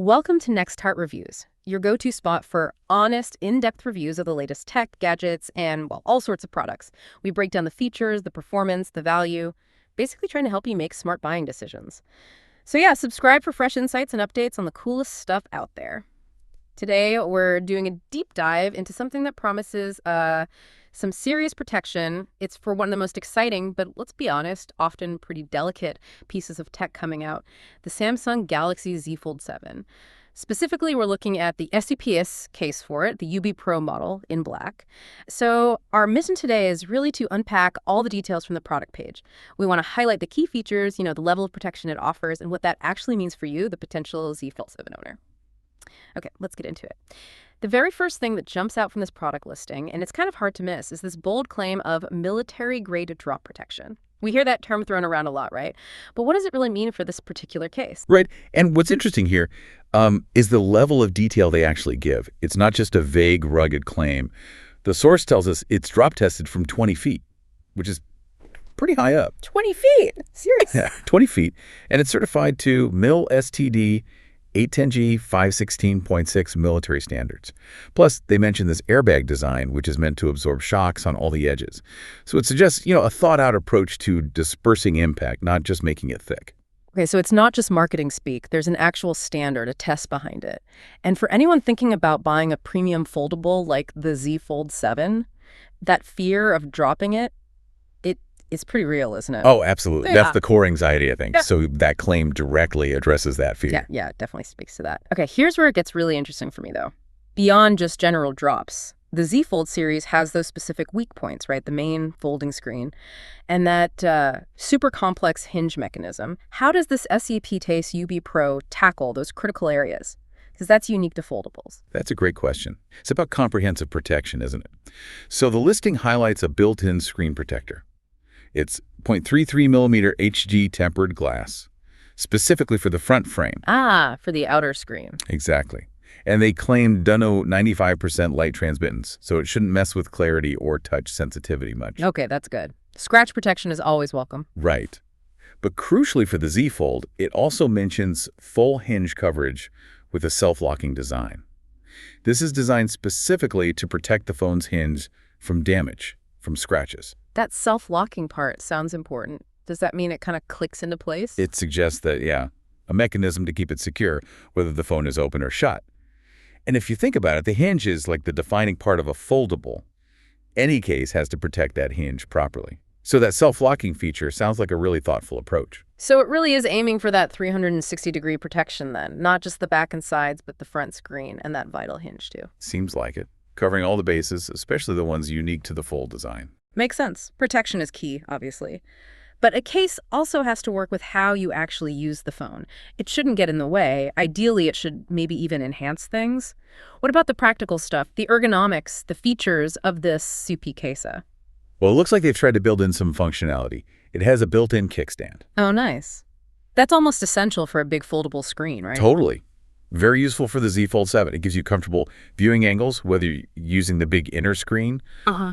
Welcome to Next Heart Reviews, your go-to spot for honest, in-depth reviews of the latest tech, gadgets, and, well, all sorts of products. We break down the features, the performance, the value, basically trying to help you make smart buying decisions. So yeah, subscribe for fresh insights and updates on the coolest stuff out there. Today, we're doing a deep dive into something that promises some serious protection. It's for one of the most exciting, but let's be honest, often pretty delicate pieces of tech coming out, the Samsung Galaxy Z Fold 7. Specifically, we're looking at the SUPCASE case for it, the UB Pro model in black. So our mission today is really to unpack all the details from the product page. We want to highlight the key features, the level of protection it offers, and what that actually means for you, the potential Z Fold 7 owner. Okay, let's get into it. The very first thing that jumps out from this product listing, and it's kind of hard to miss, is this bold claim of military-grade drop protection. We hear that term thrown around a lot, right? But what does it really mean for this particular case? Right. And what's interesting here is the level of detail they actually give. It's not just a vague, rugged claim. The source tells us it's drop tested from 20 feet, which is pretty high up. 20 feet? Seriously? Yeah, 20 feet. And it's certified to MIL STD 810G 516.6 military standards. Plus, they mention this airbag design, which is meant to absorb shocks on all the edges. So it suggests, a thought-out approach to dispersing impact, not just making it thick. Okay, so it's not just marketing speak. There's an actual standard, a test behind it. And for anyone thinking about buying a premium foldable like the Z Fold 7, that fear of dropping it's pretty real, isn't it? Oh, absolutely. Yeah. That's the core anxiety, I think. Yeah. So that claim directly addresses that fear. Yeah, it definitely speaks to that. Okay, here's where it gets really interesting for me, though. Beyond just general drops, the Z Fold series has those specific weak points, right? The main folding screen and that super complex hinge mechanism. How does this SUPCASE UB Pro tackle those critical areas? Because that's unique to foldables. That's a great question. It's about comprehensive protection, isn't it? So the listing highlights a built-in screen protector. It's 0.33 millimeter HG tempered glass, specifically for the front frame. Ah, for the outer screen. Exactly. And they claim 95% light transmittance, so it shouldn't mess with clarity or touch sensitivity much. Okay, that's good. Scratch protection is always welcome. Right. But crucially for the Z Fold, it also mentions full hinge coverage with a self-locking design. This is designed specifically to protect the phone's hinge from damage, from scratches. That self-locking part sounds important. Does that mean it kind of clicks into place? It suggests that, a mechanism to keep it secure, whether the phone is open or shut. And if you think about it, the hinge is like the defining part of a foldable. Any case has to protect that hinge properly. So that self-locking feature sounds like a really thoughtful approach. So it really is aiming for that 360-degree protection then, not just the back and sides, but the front screen and that vital hinge too. Seems like it. Covering all the bases, especially the ones unique to the Fold design. Makes sense. Protection is key, obviously. But a case also has to work with how you actually use the phone. It shouldn't get in the way. Ideally, it should maybe even enhance things. What about the practical stuff, the ergonomics, the features of this SUPCASE? Well, it looks like they've tried to build in some functionality. It has a built-in kickstand. Oh, nice. That's almost essential for a big foldable screen, right? Totally. Very useful for the Z Fold 7. It gives you comfortable viewing angles, whether you're using the big inner screen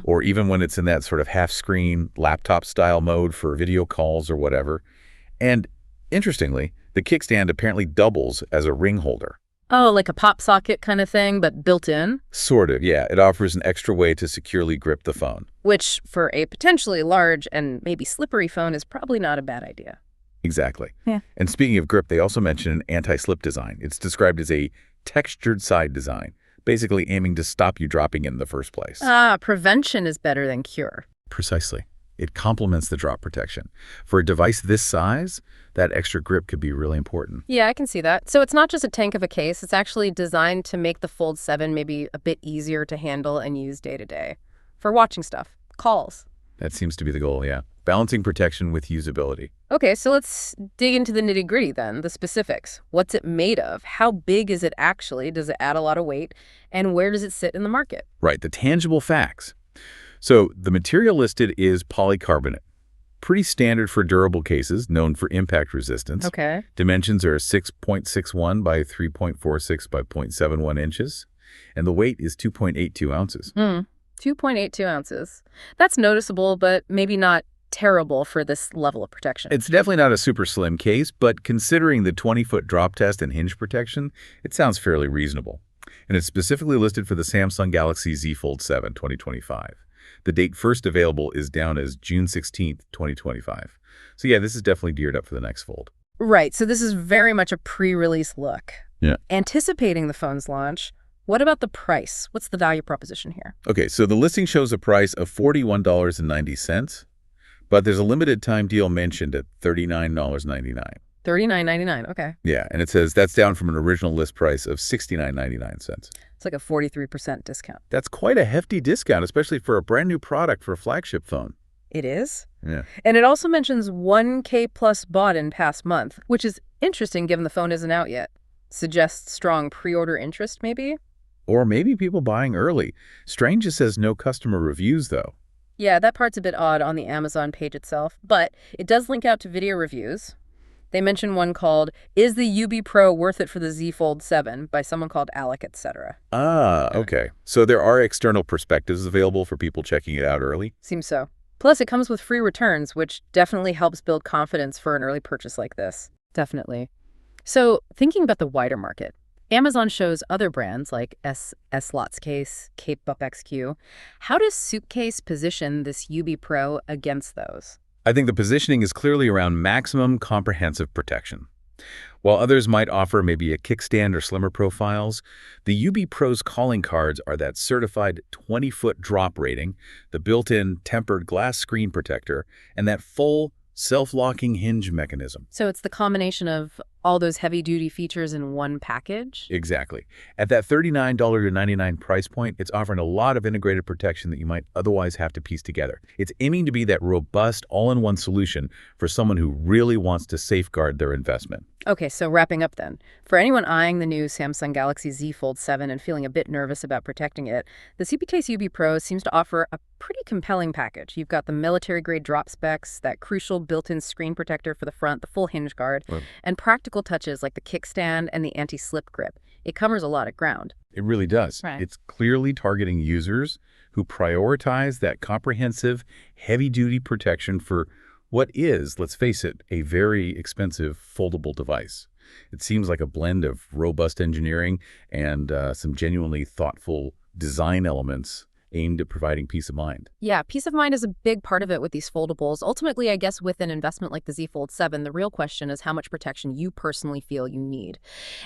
or even when it's in that sort of half-screen laptop-style mode for video calls or whatever. And interestingly, the kickstand apparently doubles as a ring holder. Oh, like a pop socket kind of thing, but built in? Sort of, yeah. It offers an extra way to securely grip the phone. Which, for a potentially large and maybe slippery phone, is probably not a bad idea. Exactly. Yeah. And speaking of grip, they also mention an anti-slip design. It's described as a textured side design, basically aiming to stop you dropping it in the first place. Prevention is better than cure. Precisely. It complements the drop protection. For a device this size, that extra grip could be really important. Yeah, I can see that. So it's not just a tank of a case. It's actually designed to make the Fold 7 maybe a bit easier to handle and use day to day. For watching stuff, calls. That seems to be the goal, yeah. Balancing protection with usability. Okay, so let's dig into the nitty-gritty then, the specifics. What's it made of? How big is it actually? Does it add a lot of weight? And where does it sit in the market? Right, the tangible facts. So the material listed is polycarbonate. Pretty standard for durable cases, known for impact resistance. Okay. Dimensions are 6.61 by 3.46 by 0.71 inches. And the weight is 2.82 ounces. 2.82 ounces. That's noticeable, but maybe not terrible for this level of protection. It's definitely not a super slim case, but considering the 20-foot drop test and hinge protection, it sounds fairly reasonable. And it's specifically listed for the Samsung Galaxy Z Fold 7 2025. The date first available is down as June 16th, 2025. So yeah, this is definitely geared up for the next Fold. Right, so this is very much a pre-release look. Yeah. Anticipating the phone's launch, what about the price? What's the value proposition here? Okay, so the listing shows a price of $41.90, but there's a limited time deal mentioned at $39.99. $39.99, okay. Yeah, and it says that's down from an original list price of $69.99. It's like a 43% discount. That's quite a hefty discount, especially for a brand new product for a flagship phone. It is? Yeah. And it also mentions 1K plus bought in past month, which is interesting given the phone isn't out yet. Suggests strong pre-order interest, maybe? Or maybe people buying early. Strange just says no customer reviews, though. Yeah, that part's a bit odd on the Amazon page itself, but it does link out to video reviews. They mention one called, "Is the UB Pro Worth It for the Z Fold 7?" by someone called Alec, etc. Ah, okay. So there are external perspectives available for people checking it out early? Seems so. Plus, it comes with free returns, which definitely helps build confidence for an early purchase like this. Definitely. So, thinking about the wider market, Amazon shows other brands like SUPCASE, Cape Up XQ. How does SUPCASE position this UB Pro against those? I think the positioning is clearly around maximum comprehensive protection. While others might offer maybe a kickstand or slimmer profiles, the UB Pro's calling cards are that certified 20-foot drop rating, the built-in tempered glass screen protector, and that full self-locking hinge mechanism. So it's the combination of all those heavy-duty features in one package? Exactly. At that $39.99 price point, it's offering a lot of integrated protection that you might otherwise have to piece together. It's aiming to be that robust, all-in-one solution for someone who really wants to safeguard their investment. Okay, so wrapping up then. For anyone eyeing the new Samsung Galaxy Z Fold 7 and feeling a bit nervous about protecting it, the SUPCASE UB Pro seems to offer a pretty compelling package. You've got the military-grade drop specs, that crucial built-in screen protector for the front, the full hinge guard, and practical touches like the kickstand and the anti-slip grip. It covers a lot of ground. It really does. Right. It's clearly targeting users who prioritize that comprehensive, heavy-duty protection for what is, let's face it, a very expensive foldable device. It seems like a blend of robust engineering and some genuinely thoughtful design elements aimed at providing peace of mind. Yeah, peace of mind is a big part of it with these foldables. Ultimately, I guess with an investment like the Z Fold 7, the real question is how much protection you personally feel you need.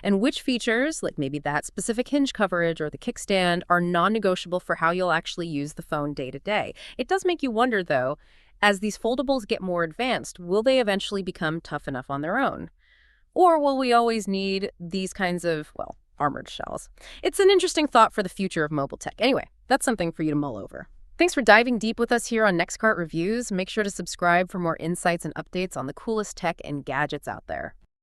And which features, like maybe that specific hinge coverage or the kickstand, are non-negotiable for how you'll actually use the phone day to day. It does make you wonder, though, as these foldables get more advanced, will they eventually become tough enough on their own? Or will we always need these kinds of, well, armored shells? It's an interesting thought for the future of mobile tech. Anyway, that's something for you to mull over. Thanks for diving deep with us here on NextCart Reviews. Make sure to subscribe for more insights and updates on the coolest tech and gadgets out there.